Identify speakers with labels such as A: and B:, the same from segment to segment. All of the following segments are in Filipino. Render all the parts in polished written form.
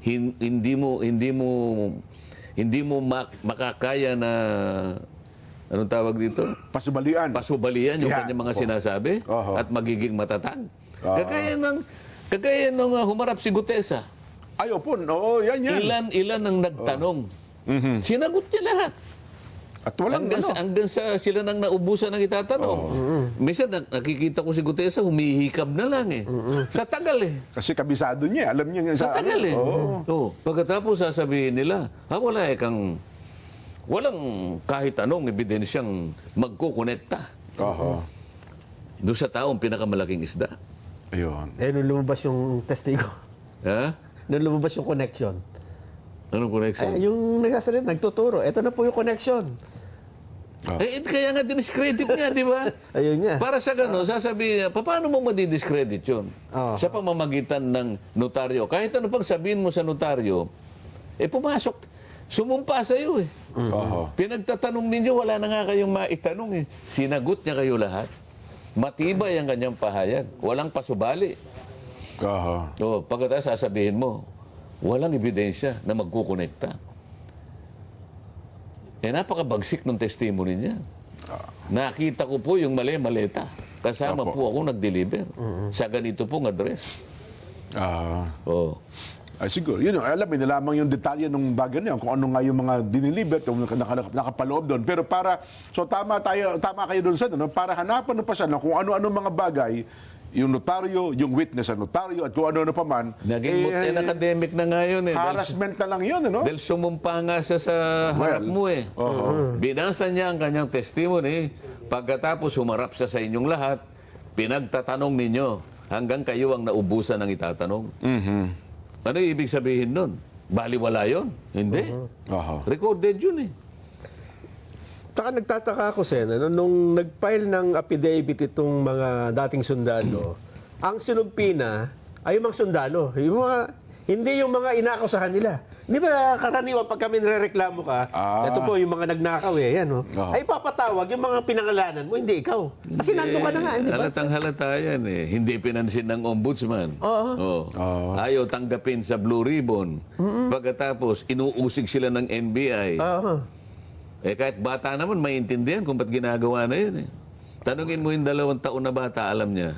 A: hindi mo makakaya na anong tawag dito?
B: Pasubalian.
A: Pasubalian yung
B: Yeah.
A: kanyang mga sinasabi at magiging matatag. Kagaya ng humarap si Gutesa.
B: Ay, opo. Oo, yan.
A: Ilan ang nagtanong. Sinagot niya lahat.
B: At walang
A: Hanggang sa sila nang naubusan ng itatanong. Minsan nakikita ko si Gutesa, humihikab na lang eh. Sa tagal eh.
B: Kasi kabisado niya. Alam niya
A: Sa tagal eh. Pagkatapos sasabihin nila, walang kahit anong ebidensyang magkukonekta doon sa taong pinakamalaking isda.
B: Ayun.
C: nung lumabas yung testigo.
A: Ha?
C: Nung lumabas yung connection.
A: Anong connection?
C: Yung nagsasalit, nagtuturo. Ito na po yung connection.
A: Kaya nga diniscredit niya, di ba?
C: Ayun nga.
A: Para sa gano'n, sasabihin niya, paano mo madidiscredit yun? Sa pamamagitan ng notaryo. Kahit ano pang sabihin mo sa notaryo, pumasok, sumumpa sa iyo eh. Pinagtatanong ninyo, wala na nga kayong maitanong eh. Sinagot niya kayo lahat. Matibay ang kanyang pahayag. Walang pasubali. Pagkatapos sasabihin mo, walang ebidensya na magkukonekta. Napakabagsik ng testimony niya. Nakita ko po yung maleta. Kasama po ako nag-deliver sa ganito pong address.
B: Siguro, yun, alam mo, nalaman yung detalye ng bagay niya, kung ano nga yung mga diniliber, kung nakapaloob doon. Pero tama kayo doon sa, para hanapan pa siya kung ano-ano mga bagay, yung notaryo, yung witness sa notaryo, at kung ano-ano pa man.
A: Naging academic na nga yun eh.
B: Harassment na lang yun, ano?
A: Dahil sumumpa nga siya sa harap mo eh. Binasa niya ang kanyang testimony, pagkatapos humarap siya sa inyong lahat, pinagtatanong ninyo, hanggang kayo ang naubusan ng itatanong. Ano ibig sabihin nun? Baliwala yun? Hindi. Recorded yun eh.
C: Taka nagtataka ako, Sen, nung nag-file ng affidavit itong mga dating sundalo, ang sinumpina ay yung mga sundalo. Hindi yung mga inaakusahan nila. Di ba karaniwan pag kami nirereklamo ka, ito po yung mga nagnakaw yan, ay papatawag yung mga pinangalanan mo, hindi ikaw. Kasi nandun ka na nga, di ba?
A: Halatang halata yan eh. Hindi pinansin ng ombudsman. Ayaw tanggapin sa Blue Ribbon. Pagkatapos, inuusig sila ng NBI. Kahit bata naman, maintindihan kung ba't ginagawa na yun eh. Tanungin mo yung 2 taon na bata, alam niya.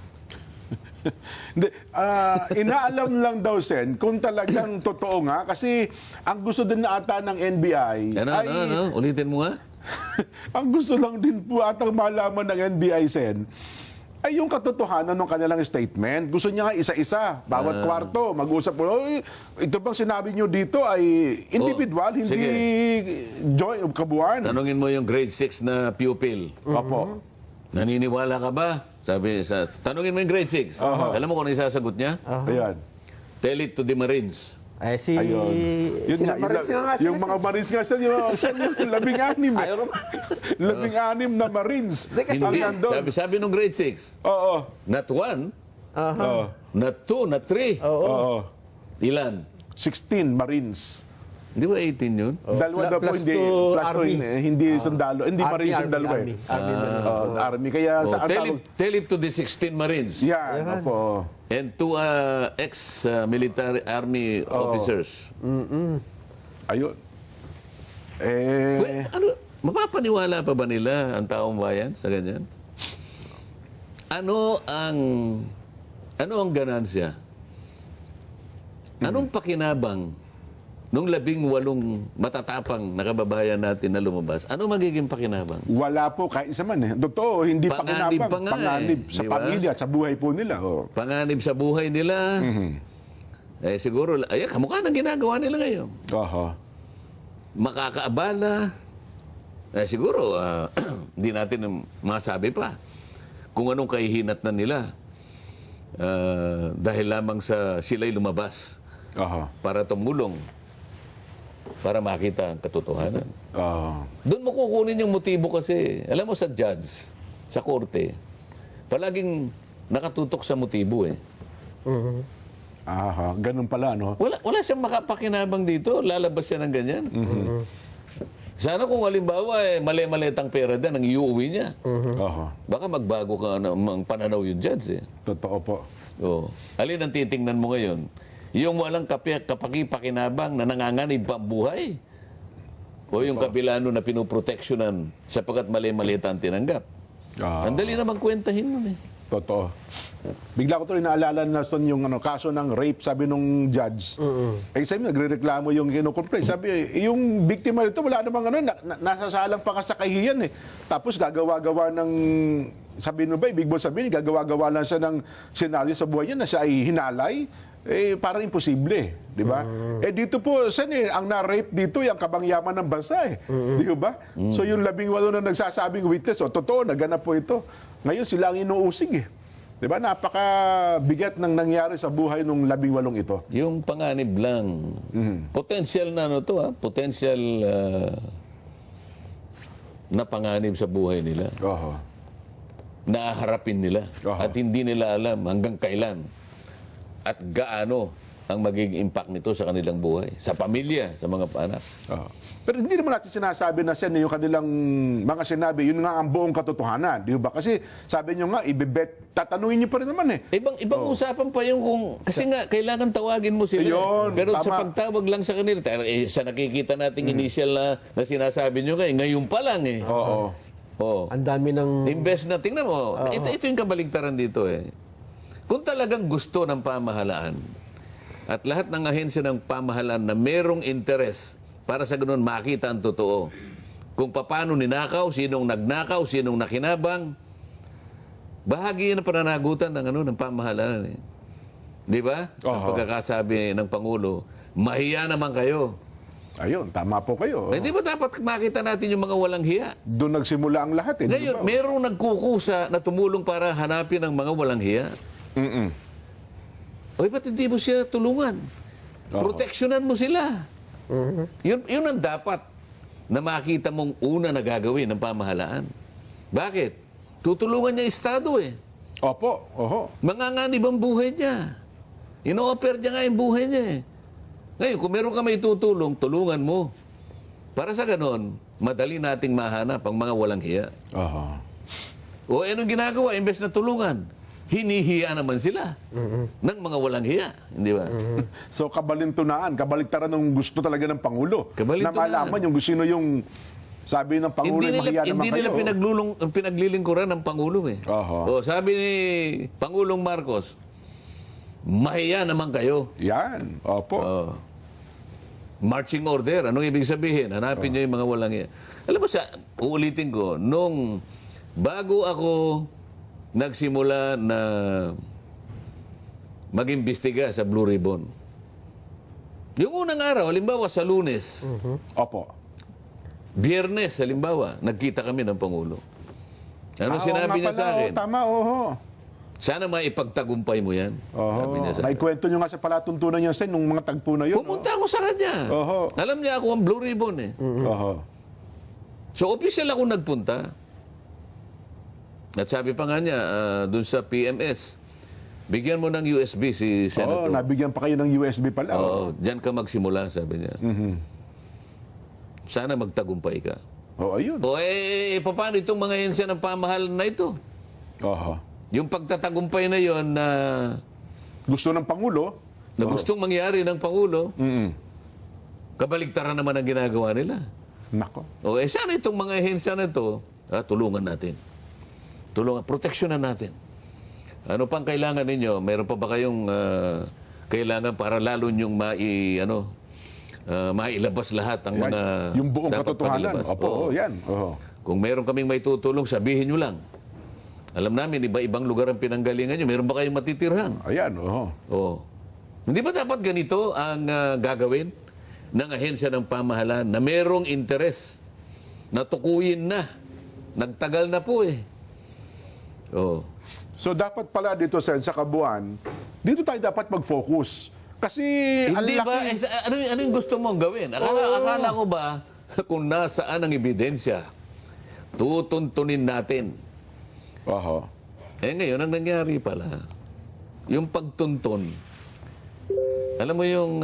B: Hindi, inaalam lang daw, Sen, kung talagang totoo nga. Kasi ang gusto din na ata ng NBI
A: Ulitin mo nga?
B: ang gusto lang din po atang malaman ng NBI, Sen, ay yung katotohanan ng kanilang statement. Gusto niya nga isa-isa, bawat kwarto, mag-usap po. Ito bang sinabi niyo dito ay individual, hindi joint, kabuuan?
A: Tanungin mo yung grade 6 na pupil. Naniniwala ka ba? Tanungin mo yung grade 6. Alam mo kung ano isasagot niya?
B: Ayan.
A: Tell it to the Marines.
B: Yun
C: sila
B: nga,
C: Marines nga sila.
B: yung mga Marines nga sila, yung 16 16 na Marines.
A: Hindi. Sabi nung grade 6. Not 1, not 2, not 3. Ilan?
B: 16 Marines.
A: Hindi ba 18 yun?
B: Dalawa daw po,
C: Plus
B: hindi.
C: two
B: Plus two,
C: Army.
B: hindi sundalo. Hindi Marines sundalo eh. Army. Kaya sa
A: Tell it to the 16 Marines.
B: yan, opo.
A: And to ex-military army officers.
B: Ayun.
A: Mapapaniwala pa ba nila ang taong bayan sa ganyan? Ano ang ganansya? Anong pakinabang nung 18 matatapang na kababayan natin na lumabas? Ano magiging pakinabang?
B: Wala po, kahit isa man eh. Totoo, hindi
A: Panganib
B: pakinabang.
A: pa nga
B: Panganib
A: eh.
B: sa
A: Di ba?
B: pamilya at sa buhay po nila.
A: Panganib sa buhay nila. Siguro, kamukha ng ginagawa nila ngayon. Makakaabala. Siguro, hindi natin masabi pa kung anong kahihinat na nila. Dahil lamang sa sila'y lumabas para tumulong, para makita ang katotohanan. Doon mo kukunin yung motibo kasi. Alam mo sa judge, sa korte, palaging nakatutok sa motibo eh.
B: Ganun pala, no?
A: Wala siyang makapakinabang dito. Lalabas siya ng ganyan. Sana kung halimbawa mali-malitang pera din ang iuwi niya. Baka magbago ka ng pananaw yung judge eh.
B: Totoo po.
A: Alin ang titingnan mo ngayon? Yung walang kapaki-pakinabang na nanganganib pa ang buhay. O yung kabilano na pinoproteksyonan sapagkat mali-mali ang tinanggap. Ang dali naman kwentahin nun eh.
B: Totoo. Bigla ko tuloy naalala na yung kaso ng rape, sabi nung judge. Eh, sabi, nagre-reklamo yung kinukomplain. Sabi, yung biktima nito, wala namang nasasalang pa ka sa kahihiyan eh. Tapos gagawa-gawa ng, sabi nung ba, ibig mo sabihin, gagawa-gawa lang siya ng senaryo sa buhay niya na siya ay hinalay. Eh, parang imposible, di ba? Eh, dito po, ang na-rape dito, yung kabangyaman ng bansa eh. Di ba? So, yung 18 na nagsasabing witness, totoo, naganap po ito. Ngayon, sila ang inuusig eh. Di ba? Napakabigat ng nangyari sa buhay ng 18 ito.
A: Yung panganib lang. Potential na potential na panganib sa buhay nila. Naaharapin nila. At hindi nila alam hanggang kailan at gaano ang magiging impact nito sa kanilang buhay, sa pamilya, sa mga anak.
B: Pero hindi naman natin sinasabi na yung kanilang mga sinabi, yun nga ang buong katotohanan. Di ba? Kasi sabi nyo nga, tatanungin nyo pa rin naman eh.
A: Ibang usapan pa yung kung, kasi nga, kailangan tawagin mo sila.
B: Ayun,
A: pero
B: tama.
A: sa pagtawag lang sa kanila, sa nakikita nating initial na sinasabi nyo ngayon pa lang eh. Oo.
C: Ang dami ng...
A: Imbes na, tingnan mo, ito yung kabaligtaran dito eh. Kung talagang gusto ng pamahalaan at lahat ng ahensya ng pamahalaan na merong interes para sa ganun makita ang totoo, kung paano ninakaw, sinong nagnakaw, sinong nakinabang, bahagi yan ang pananagutan ng pamahalaan. Eh. Di ba? Ang pagkakasabi ng Pangulo, mahiya naman kayo.
B: Ayun, tama po kayo.
A: Di ba dapat makita natin yung mga walang hiya?
B: Doon nagsimula ang lahat eh.
A: Ngayon, merong nagkukusa na tumulong para hanapin ang mga walang hiya. Oy, ba't hindi mo siya tulungan? Proteksyonan mo sila. Yun ang dapat na makita mong una na gagawin ng pamahalaan. Bakit? Tutulungan niya Estado eh.
B: Opo.
A: Manganganib ang buhay niya. Ino-offer niya nga yung buhay niya eh. Ngayon, kung meron ka may tutulong, tulungan mo. Para sa ganon, madali nating mahanap ang mga walang hiya. O anong ginagawa? Imbes na tulungan, hinihiya naman sila ng mga walang hiya. Hindi ba?
B: So, kabaligtaran ng gusto talaga ng Pangulo. Na
A: Kabaligtaran.
B: malaman yung gusto yung sabi ng Pangulo, mahiya naman
A: Hindi
B: kayo.
A: nila pinaglilingkuran ng Pangulo eh. O, sabi ni Pangulong Marcos, mahiya naman kayo.
B: Yan. Opo.
A: Marching order. Anong ibig sabihin? Hanapin niyo yung mga walang hiya. Alam mo, uulitin ko, nung bago ako nagsimula na mag-imbestiga sa Blue Ribbon. Yung unang araw, halimbawa sa Lunes,
B: Opo.
A: Biyernes, halimbawa, nagkita kami ng Pangulo. Ano sinabi niya sa akin?
B: Tama,
A: Sana maipagtagumpay mo yan. Sabi niya sa akin.
B: Naikwento nyo nga sa palatuntunan niya nung mga tagpo na yun.
A: Pumunta ako sa kanya. Alam niya ako ang Blue Ribbon eh. So, official ako nagpunta. At sabi pa nga niya, dun sa PMS, bigyan mo ng USB si Senator.
B: Nabigyan pa kayo ng USB pala.
A: Diyan ka magsimula, sabi niya. Sana magtagumpay ka.
B: Ayun.
A: Paano itong mga hensya ng pamahalan na ito? Yung pagtatagumpay na yon na
B: gusto ng Pangulo.
A: Na gustong mangyari ng Pangulo, kabaligtaran naman ang ginagawa nila.
B: Nako.
A: Sana itong mga hensya na ito, tulungan natin. Proteksyonan natin. Ano pang kailangan ninyo? Meron pa ba kayong kailangan para lalo nyong mailabas lahat ang
B: Yan.
A: mga
B: Yung buong
A: dapat
B: katotohanan.
A: panilabas?
B: Opo, yan.
A: Kung meron kaming may tutulong, sabihin nyo lang. Alam namin, iba-ibang lugar ang pinanggalingan nyo. Meron ba kayong matitirhan?
B: Ayan,
A: Hindi ba dapat ganito ang gagawin ng ahensya ng pamahalaan na merong interes na tukuyin na? Nagtagal na po eh.
B: So dapat pala dito sa kabuuan, dito tayo dapat mag-focus. Kasi
A: Hindi
B: ang
A: ba?
B: laki...
A: Ano yung gusto mong gawin? Akala ko ba kung nasaan ang ebidensya, tutuntunin natin. Ngayon, ang nangyari pala, yung pagtuntun, alam mo yung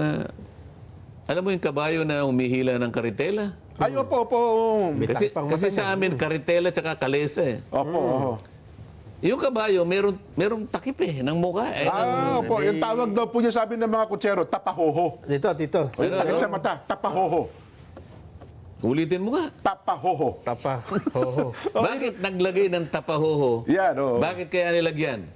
A: kabayo na humihila ng karitela?
B: Ay, opo.
A: Kasi sa amin, karitela tsaka kalesa eh.
B: Opo.
A: Yung kabayo, merong takip ng mukha.
B: Po, yung tawag daw po niya sabi ng mga kutsero, tapahoho.
C: Dito.
B: O yung takip sa mata, tapahoho.
A: Ulitin mo nga.
B: Tapahoho.
C: Tapa. Oo.
A: Bakit naglagay ng tapahoho?
B: Yan, oo.
A: Bakit kaya nilagyan?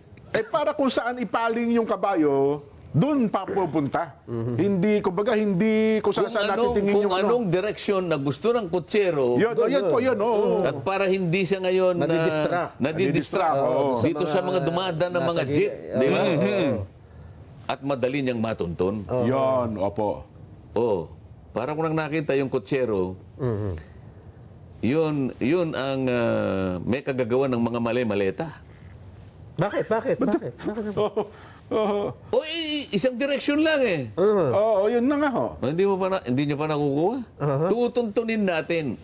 B: Para kung saan ipaling yung kabayo, doon pa pupunta. Hindi, kumbaga, hindi kung saan natin tingin yung
A: Kung anong direksyon na gusto ng kutsero,
B: Yun po, yun. Oo.
A: at para hindi siya ngayon
C: Nadidistract.
A: nadidistract
B: Oo.
A: dito sa mga dumadaan ng mga
C: nasa
A: jeep,
C: gilid.
A: di ba?
C: Oo.
A: At madali niyang matuntun.
B: Yun, opo.
A: Oh, para kung nang nakita yung kutsero, yun ang may kagagawa ng mga mali-maleta.
C: Bakit?
B: Oo.
A: Isang direksyon lang
B: Oo, yun na nga ho.
A: Hindi nyo pa nakukuha. Tutuntunin natin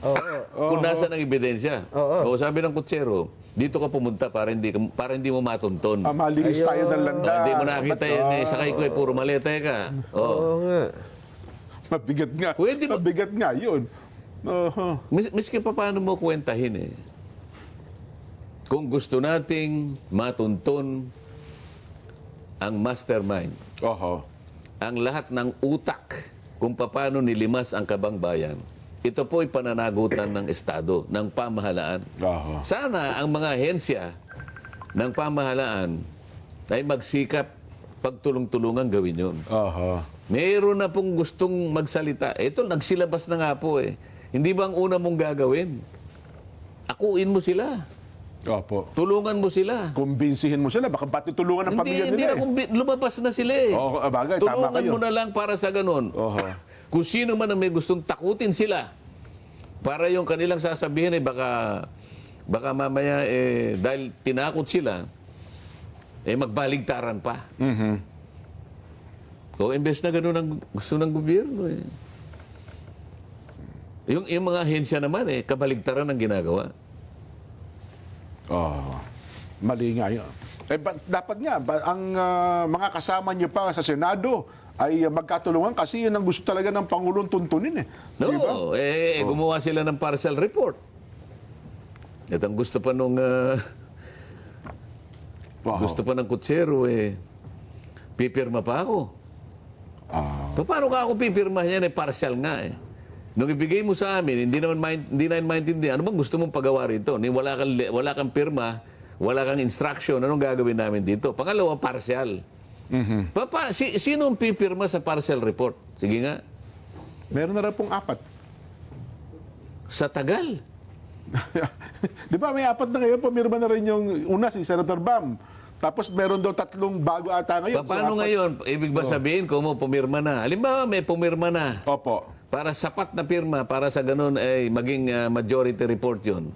A: kung nasa ng ebidensya. O sabi ng kutsero, dito ka pumunta para hindi mo matuntun.
B: Malinis tayo ng landa.
A: Hindi mo nakita yun sakay ko puro maleta ka.
C: Oo nga.
B: Mabigat nga.
A: Pwede ba-
B: Mabigat nga, yun.
A: Miski pa paano mo kwentahin Kung gusto nating matuntun ang mastermind,
B: Oho.
A: ang lahat ng utak kung paano nilimas ang kabangbayan, ito po ay pananagutan ng Estado, ng pamahalaan.
B: Oho.
A: Sana ang mga ahensya ng pamahalaan ay magsikap pagtulong-tulungan gawin yun.
B: Oho.
A: Meron na pong gustong magsalita. Ito, nagsilabas na nga po Hindi ba ang una mong gagawin? Akuin mo sila.
B: Opo.
A: Tulungan mo sila.
B: Kumbinsihin mo sila. Baka patutulungan ng pamilya
A: Hindi
B: nila.
A: lumabas na sila
B: Oo, bagay. Tama
A: Tulungan
B: kayo.
A: mo na lang para sa ganun.
B: Oho.
A: Kung sino man ang may gustong takutin sila, para yung kanilang sasabihin baka mamaya dahil tinakot sila, magbaligtaran pa. O imbes na ganun ang gusto ng gobyerno Yung mga ahensya naman kabaligtaran ang ginagawa.
B: Oh, mali nga yun. Dapat nga, ang mga kasama niyo pa sa Senado ay magkatulungan kasi yun ang gusto talaga ng Pangulong tuntunin
A: No,
B: Di ba?
A: gumawa sila ng partial report. At ang gusto pa nung
B: Wow.
A: gusto pa ng kutsero pipirma pa ako. Paano ka ako pipirma yan partial nga Nung ibigay mo sa amin, hindi namin maintindihan. Ano bang gusto mong pagawa rito? Wala kang pirma, wala kang instruction. Anong gagawin namin dito? Pangalawa, partial. Sino ang pipirma sa partial report? Sige nga.
B: Meron na rin pong 4.
A: Sa tagal.
B: Di ba may 4 na ngayon, pumirma na rin yung una, si Senator Bam. Tapos meron daw 3 bago ata ngayon.
A: Paano ngayon? Ibig ba sabihin kung mo pumirma na? Halimbawa, may pumirma na.
B: Opo.
A: Para sapat na pirma, para sa ganun maging majority report yun.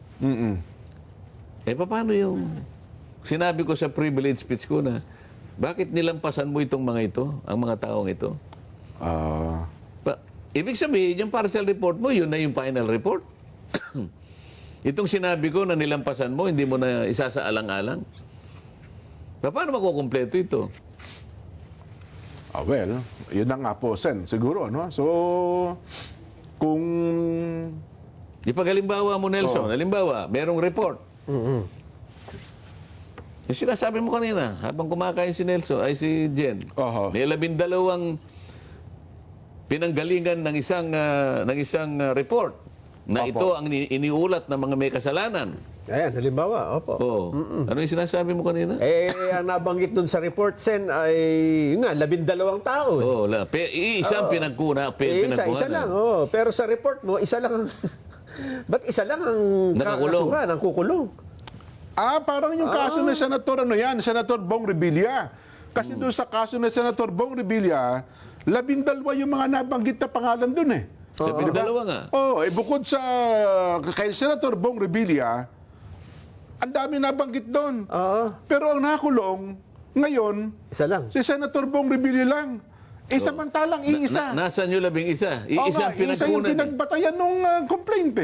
A: Paano yung sinabi ko sa privilege speech ko na bakit nilampasan mo itong mga ito, ang mga taong ito? Ibig sabihin, yung partial report mo, yun na yung final report. Itong sinabi ko na nilampasan mo, hindi mo na isasaalang-alang. Paano makukumpleto ito?
B: Well, yun na nga po, Sen. Siguro, no? So, kung...
A: Pag halimbawa mo, Nelson, halimbawa, merong report. Yung sinasabi mo kanina, habang kumakain si Nelson, ay si Jen, may 12 pinanggalingan ng isang report na ito ang iniulat ng mga may kasalanan.
C: Ayan, halimbawa, opo.
A: Ano yung sinasabi mo kanina?
C: Ang nabanggit dun sa report, Sen, ay, yun nga, 12 tao.
A: Isang pinagkuna.
C: Isa lang, Pero sa report mo, isa lang ang... Ba't isa lang ang
A: Nakakulong.
C: kakasuhan, ang kukulong?
B: Parang yung kaso ng Senator, Senator Bong Revilla. Kasi doon sa kaso ng Senator Bong Revilla, 12 yung mga nabanggit na pangalan doon
A: 12 nga.
B: Bukod sa kay Senator Bong Revilla, ang dami nabanggit doon. Pero ang nakulong, ngayon,
C: Isa lang.
B: si Senator Bong Revilla lang. Samantalang iisa.
A: Nasaan yung 11? Isang
B: Isa yung
A: pinagkunan.
B: pinagbatayan nung complaint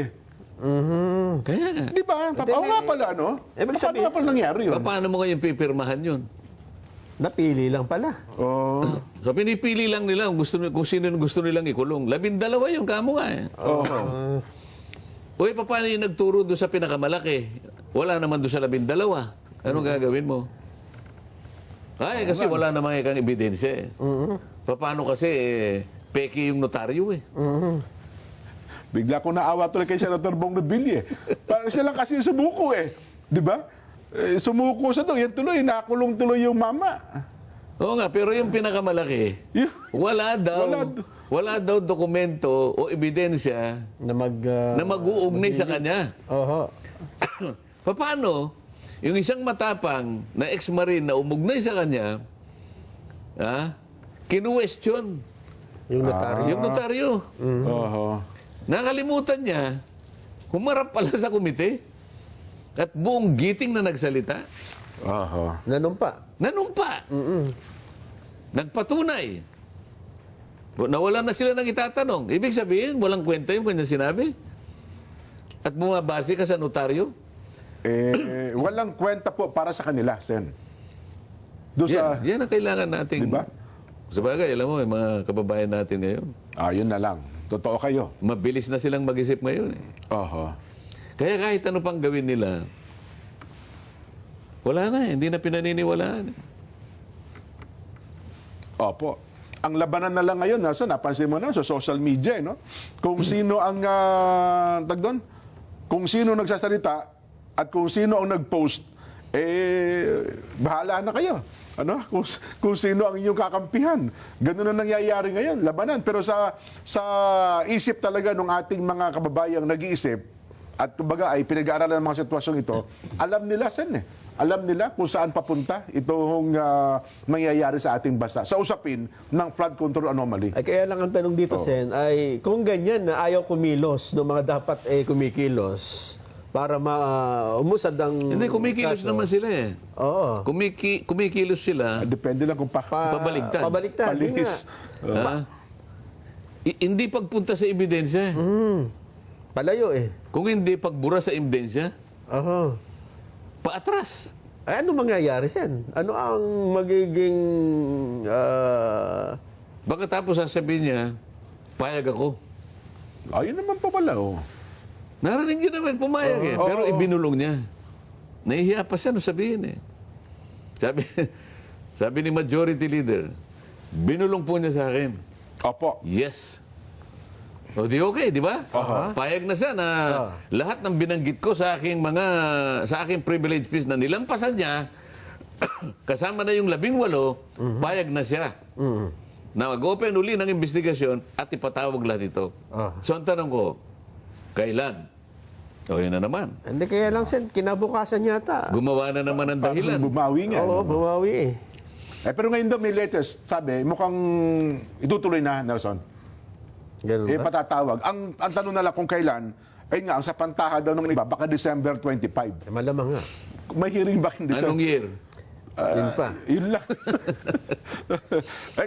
A: Kaya nga.
B: Di ba? Nga pala, no?
C: Ibig
B: Paano
C: sabihin-
B: nga pala nangyari yun?
A: Paano mo ngayon pipirmahan yun?
C: Napili lang pala.
A: So pinipili lang nila kung sino gusto nilang ikulong. 12 yung kamo nga paano yung nagturo doon sa pinakamalaki? Wala naman doon sa 12. Anong gagawin mo? Ay, kasi wala namang ikang ebidensya eh. Paano kasi peki yung notaryo eh.
B: Bigla ko naawa tuloy kay Senator Bong Revilla. Parang siya lang kasi yung sumuko eh. Di ba? Sumuko sa to. Yan tuloy, nakulong tuloy yung mama.
A: Oo nga, pero yung pinakamalaki, wala daw dokumento o ebidensya
C: Na
A: na mag-uugnay sa kanya.
C: Oho.
A: Paano? Yung isang matapang na ex-marine na umugnay sa kanya, kinu-question
C: Yung notaryo.
A: yung notaryo.
B: Oho.
A: Nakalimutan niya, humarap pala sa komite at buong giting na nagsalita,
B: Oho.
C: Nanumpa.
A: nanumpa. Nagpatunay. Nawala na sila ng itatanong. Ibig sabihin, walang kwenta yung kanya sinabi. At bumabase ka sa notaryo.
B: Walang kwenta po para sa kanila, Sen. Doon sa...
A: Yan ang kailangan nating...
B: Diba?
A: Sabagay, alam mo, yung mga kababayan natin ngayon,
B: Yun na lang. Totoo kayo.
A: mabilis na silang mag-isip ngayon. Eh.
B: Oho.
A: Kaya kahit ano pang gawin nila, wala na, hindi na pinaniniwalaan.
B: Opo. Ang labanan na lang ngayon, napansin mo na sa social media, no? Kung sino ang, tag doon, kung sino nagsasalita at kung sino ang nag-post, bahala na kayo. Ano? Kung sino ang inyong kakampihan. Ganun na nangyayari ngayon, labanan. Pero sa isip talaga ng ating mga kababayang nag-iisip, at kumbaga ay pinag-aaralan ng mga sitwasyong ito, alam nila, Sen, alam nila kung saan papunta itong mangyayari sa ating bansa sa usapin ng flood control anomaly.
C: Ay, kaya lang ang tanong dito, Sen, ay kung ganyan na ayaw kumilos ng mga dapat kumikilos para umusad ang
A: Hindi, kumikilos
C: kaso.
A: naman sila eh.
C: Oo.
A: Kumikilos sila,
B: Depende lang kung
A: pabaligtad.
C: Pabaligtad. yun
B: palihis.
A: ha? Hindi pagpunta sa ebidensya.
C: nga. Palayo eh.
A: Kung hindi pagbura sa ebidensya,
C: Oho.
A: paatras.
C: Ay, ano mangyayari, Sen? Ano ang magiging...
A: Pagkatapos sasabihin niya, payag ako.
B: Ayun naman pa pala, oh.
A: Narinig yun naman, pumayag eh. Pero ibinulong niya. Nahihiya pa siya nung sabihin eh. Sabi ni Majority Leader, binulong po niya sa akin.
B: Opo.
A: Yes. O di okay, di ba? Payag na siya na lahat ng binanggit ko sa aking privilege fees na nilampasan niya, kasama na yung 18, payag na siya. Na mag-open uli ng investigasyon at ipatawag lahat ito. So ang tanong ko, kailan? O yun na naman.
C: Hindi kaya lang, Sen, kinabukasan yata.
A: Gumawa na naman ng dahilan.
B: Bumawi nga.
C: Oo, bumawi eh.
B: Pero ngayon daw may latest, sabi, mukhang itutuloy na, Nelson.
C: Ganun ba?
B: Patatawag. Ang tanong na lang kung kailan, ayun nga, ang sa pantaha daw ng iba, baka December 25.
C: Malamang nga.
B: May hearing ba in December?
A: Anong year?
C: Yun pa.
B: Yun lang.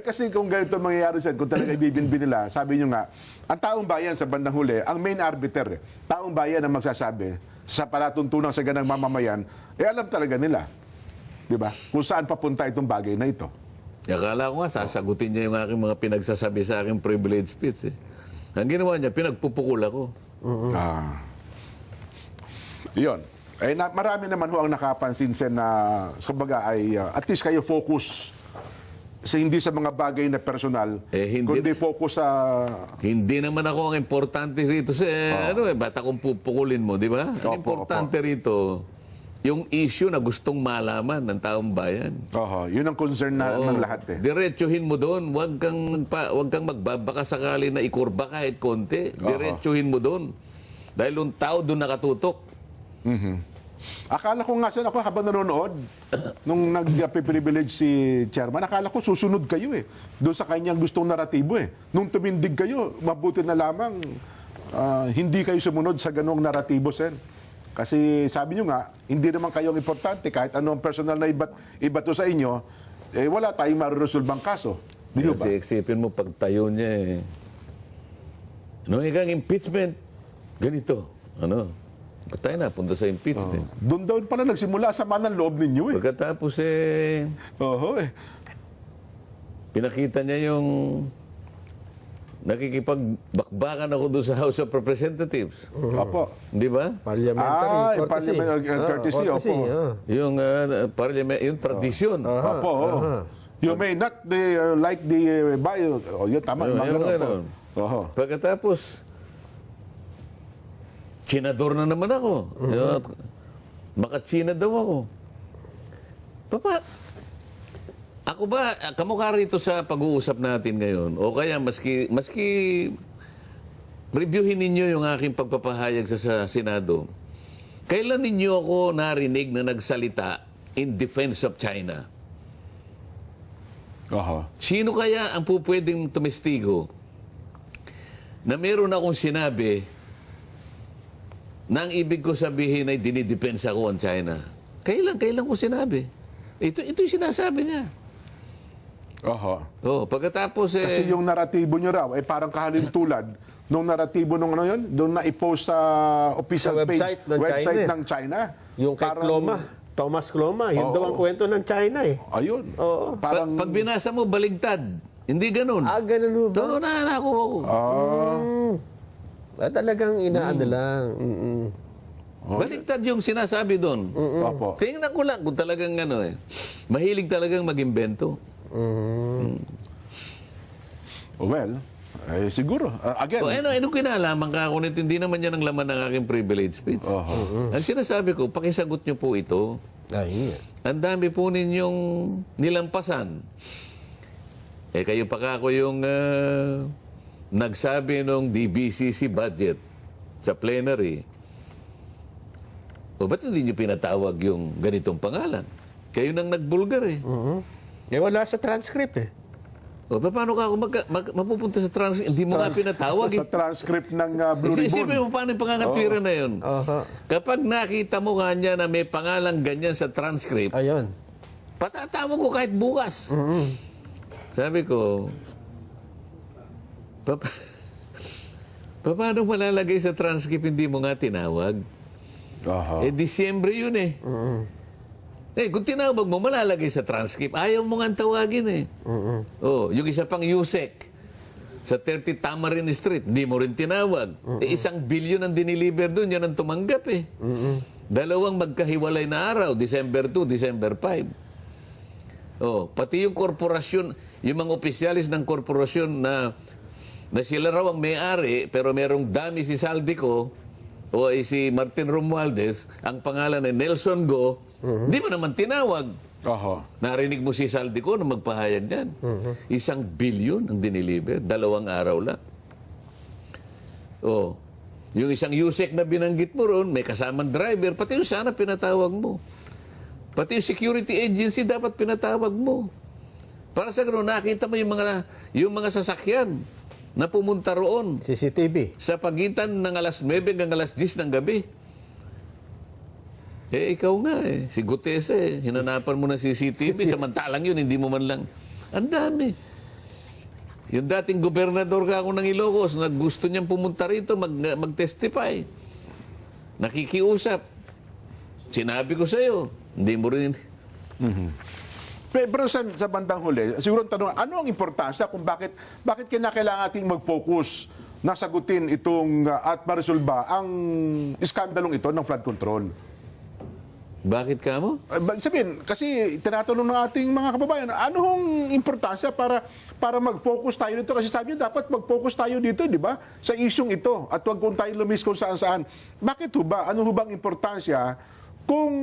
B: Kasi kung ganito mangyayari sa kung talaga ibibinbin nila, sabi nyo nga, ang taong bayan sa bandang huli, ang main arbiter, taong bayan ang magsasabi sa palatuntunan sa ganang mamamayan, alam talaga nila. Di ba? Kung saan papunta itong bagay na ito.
A: Akala ko nga, sasagutin niya yung aking mga pinagsasabi sa aking privilege speech. Eh. Ang ginawa niya, pinagpupukul ako.
B: Yun. Marami naman ho ang nakapansin Sen, na kumbaga ay at least kayo focus sa hindi sa mga bagay na personal,
A: Hindi.
B: kundi focus sa...
A: Hindi naman ako ang importante rito. Ba't akong pupukulin mo, di ba? Ang importante rito, yung issue na gustong malaman ng taong bayan.
B: Yun ang concern ng lahat eh.
A: Diretsuhin mo doon. Huwag kang magbabaka sakali na ikurba kahit konti. Diretsuhin mo doon. Dahil yung tao doon nakatutok.
B: Akala ko nga Sen, ako habang nanonood, nung nag-privilege si Chairman, akala ko susunod kayo eh. Doon sa kanyang gustong naratibo eh. Nung tumindig kayo, mabuti na lamang hindi kayo sumunod sa ganong naratibo, Sen. Kasi sabi nyo nga, hindi naman kayong importante kahit anong personal na ibato sa inyo, wala tayong maruresolbang kaso. Di ba?
A: Kasi isipin mo, pagtayo niya nung ikang impeachment, ganito. Ba't tayo napunta sa impeachment?
B: Doon pala nagsimula sa ng loob ninyo eh.
A: Pagkatapos
B: Oho eh.
A: pinakita niya yung nakikipagbakbakan ako doon sa House of Representatives.
B: Opo.
A: Di ba?
C: Parliamentary
B: courtesy, opo.
A: Yung parliament, yung tradisyon.
B: Opo. You may not like the bio. Yun, tama.
A: Yung
B: Mga ganun,
A: ganun.
B: opo. Oho.
A: Pagkatapos, Chinador na naman ako. Makatsina daw ako. Papa, ako ba, kamukha rito sa pag-uusap natin ngayon, o kaya maski reviewin ninyo yung aking pagpapahayag sa Senado, kailan ninyo ako narinig na nagsalita in defense of China?
B: Oho.
A: Sino kaya ang pupwedeng tumestigo na meron akong sinabi na ang ibig ko sabihin ay dinidepensa ko ang China? Kailan ko sinabi? Ito yung sinasabi niya.
B: Oho.
A: Oh, pagkatapos
B: Kasi yung naratibo nyo raw, parang kahalintulad nung naratibo nung ano yun, doon na-i-post sa official
C: Sa website ng
B: website
C: China,
B: ng China.
C: Yung kay
B: Parang-
C: Thomas Cloma, yun
B: Oo.
C: daw ang kwento ng China eh.
B: Ayun.
C: Oo.
B: Parang...
A: pag binasa mo, baligtad. Hindi ganun.
C: Ganun ba?
A: Oo, nakuha ko.
C: Talagang inaano lang.
A: Baligtad yung sinasabi doon.
B: Opo.
A: Tingnan ko lang kung talagang ano eh. Mahilig talagang mag-imbento.
B: Well, siguro. Again.
A: O ano kinalaman ka kung hindi naman yan ang laman ng aking privilege speech. Ang sinasabi ko, pakisagot nyo po ito.
C: Ay,
A: Ang dami po ninyong nilampasan. Kayo pa ako yung nagsabi nung DBCC budget sa plenary. O ba't hindi nyo pinatawag yung ganitong pangalan? Kayo nang nagbulgar eh.
C: wala sa transcript eh.
A: O paano ka ako mapupunta sa transcript? Hindi mo nga pinatawag eh.
B: Sa transcript ng Blue
A: Isipin
B: Ribbon.
A: mo paano yung pangangatwira na yun. Kapag nakita mo nga niya na may pangalang ganyan sa transcript,
C: Ayun.
A: patatawag ko kahit bukas. Sabi ko, paano malalagay sa transcript hindi mo nga tinawag?
B: Oho.
A: Disyembre yun eh. Kung tinawag mo, malalagay sa transcript. Ayaw mo nga tawagin eh. Yung isa pang USEC sa 30 Tamarin Street, hindi mo rin tinawag. 1 billion ang diniliver doon, yan ang tumanggap eh. Dalawang magkahiwalay na araw, December 2, December 5. Pati yung korporasyon, yung mga opisyalis ng korporasyon na sila raw ang may-ari, pero merong dami si Saldico o si Martin Romualdez, ang pangalan ay Nelson Go, hindi mo naman tinawag.
B: Oho.
A: Narinig mo si Saldico na magpahayag niyan. 1 billion ang diniliver, 2 araw lang. Yung isang USEC na binanggit mo ron, may kasamang driver, pati yung sana pinatawag mo. Pati yung security agency dapat pinatawag mo. Para sa gano'n, nakita mo yung mga sasakyan na pumunta roon
C: CCTV.
A: sa pagitan ng alas 9 hanggang alas 10 ng gabi. Ikaw nga si Gutesa hinanapan mo ng CCTV, samantalang yun, hindi mo man lang. Ang dami. Yung dating gobernador ka ako ng Ilocos, na gusto niyang pumunta rito, mag-testify. Nakikiusap. Sinabi ko sa'yo, hindi mo rin.
B: Pero sa bandang huli, siguro ang tanong, ano ang importansya kung bakit kinakailangan ating mag-focus na sagutin itong at maresolba ang iskandalong ito ng flood control?
A: Bakit ka mo?
B: Sabihin, kasi tinatanong ng ating mga kababayan, ano hong importansya para mag-focus tayo dito? Kasi sabi niyo, dapat mag-focus tayo dito, di ba? Sa isyong ito. At huwag kung tayo lumis kung saan-saan. Bakit ho ba? Ano ho bang importansya kung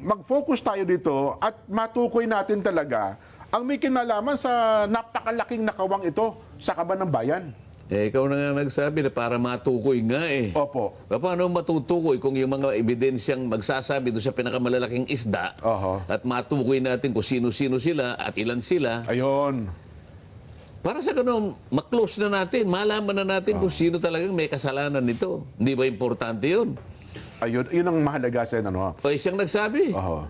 B: mag-focus tayo dito at matukoy natin talaga ang may kinalaman sa napakalaking nakawang ito sa kaban ng bayan?
A: Ikaw na nga nagsabi na para matukoy nga
B: Opo.
A: Paano matutukoy kung yung mga ebidensyang magsasabi doon sa pinakamalalaking isda
B: Oho.
A: at matukoy natin kung sino-sino sila at ilan sila?
B: Ayun.
A: Para sa ganun, maklose na natin, malaman na natin kung sino talagang may kasalanan nito. Hindi ba importante yun?
B: Ayun, yun ang mahalaga sa ano.
A: O siyang nagsabi.
B: Oho.